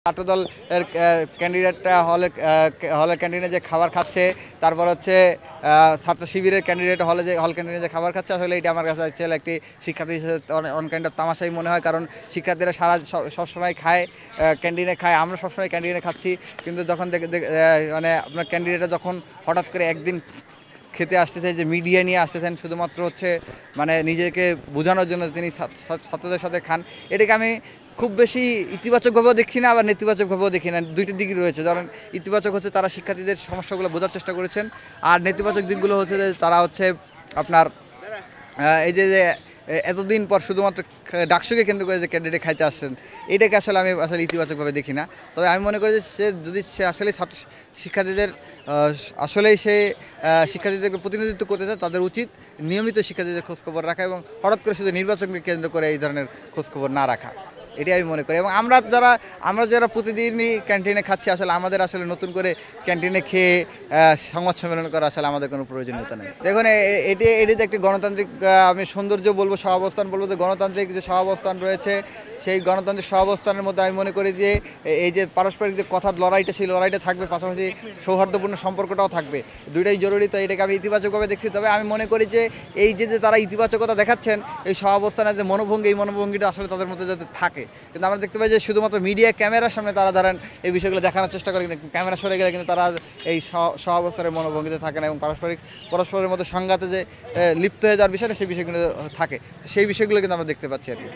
ছাত্র দল এর ক্যান্ডিডেটটা হলের ক্যান্টিনে যে খাবার খাচ্ছে, তারপর হচ্ছে ছাত্র শিবিরের ক্যান্ডিডেট হল ক্যান্টিনে যে খাবার খাচ্ছে, আসলে এটা আমার কাছে অ্যাকচুয়ালি একটি শিক্ষার্থী হিসেবে অন কাইন্ড অফ তামাশাই মনে হয়। কারণ শিক্ষার্থীরা সবসময় খায়, ক্যান্টিনে খায়, আমরা সবসময় ক্যান্টিনে খাচ্ছি। কিন্তু যখন মানে আপনার ক্যান্ডিডেটটা যখন হঠাৎ করে একদিন খেতে আসতেছে, যে মিডিয়া নিয়ে আসতেছেন শুধুমাত্র হচ্ছে মানে নিজেকে বোঝানোর জন্য তিনি ছাত্রদের সাথে খান, এটাকে আমি খুব বেশি ইতিবাচকভাবেও দেখছি না, আবার নেতিবাচকভাবেও দেখি না। দুইটা দিকই রয়েছে। ধরেন ইতিবাচক হচ্ছে তারা শিক্ষার্থীদের সমস্যাগুলো বোঝার চেষ্টা করেছেন, আর নেতিবাচক দিকগুলো হচ্ছে যে তারা হচ্ছে আপনার এই যে এতদিন পর শুধুমাত্র ডাকসুকে কেন্দ্র করে যে ক্যান্ডিডেট খাইতে আসছেন, এটাকে আমি আসলে ইতিবাচকভাবে দেখি না। তবে আমি মনে করি যে সে আসলে শিক্ষার্থীদের আসলেই সে শিক্ষার্থীদেরকে প্রতিনিধিত্ব করতে চায়, তাদের উচিত নিয়মিত শিক্ষার্থীদের খোঁজখবর রাখা এবং হঠাৎ করে শুধু নির্বাচনকে কেন্দ্র করে এই ধরনের খোঁজখবর না রাখা, এটাই আমি মনে করি। এবং আমরা যারা প্রতিদিনই ক্যান্টিনে খাচ্ছি, আসলে আমাদের আসলে নতুন করে ক্যান্টিনে খেয়ে সংবাদ সম্মেলন করা আসলে আমাদের কোনো প্রয়োজনীয়তা নেই। দেখুন, এটি যে একটি গণতান্ত্রিক আমি সৌন্দর্য বলবো, সহাবস্থান বলবো, যে গণতান্ত্রিক যে সহাবস্থান রয়েছে, সেই গণতান্ত্রিক সহাবস্থানের মধ্যে আমি মনে করি যে এই যে পারস্পরিক যে কথার লড়াইটা, সেই লড়াইটা থাকবে, পাশাপাশি সৌহার্দ্যপূর্ণ সম্পর্কটাও থাকবে, দুইটাই জরুরি। তো এটাকে আমি ইতিবাচকভাবে দেখছি। তবে আমি মনে করি যে এই যে তারা ইতিবাচকতা দেখাচ্ছেন, এই সহাবস্থানের যে মনোভঙ্গি, এই মনোভঙ্গিটা আসলে তাদের মধ্যে যাতে থাকে। কিন্তু আমরা দেখতে পাই যে শুধুমাত্র মিডিয়া ক্যামেরার সামনে তারা ধরেন এই বিষয়গুলো দেখানোর চেষ্টা করে, কিন্তু ক্যামেরা সরে গেলে কিন্তু তারা এই সহাবস্থানের মনোভঙ্গিতে থাকে না, এবং পরস্পরের মধ্যে সংঘাতে যে লিপ্ত হয়ে যাওয়ার বিষয়টা, সেই বিষয়গুলো থাকে। সেই বিষয়গুলো কিন্তু আমরা দেখতে পাচ্ছি আর কি।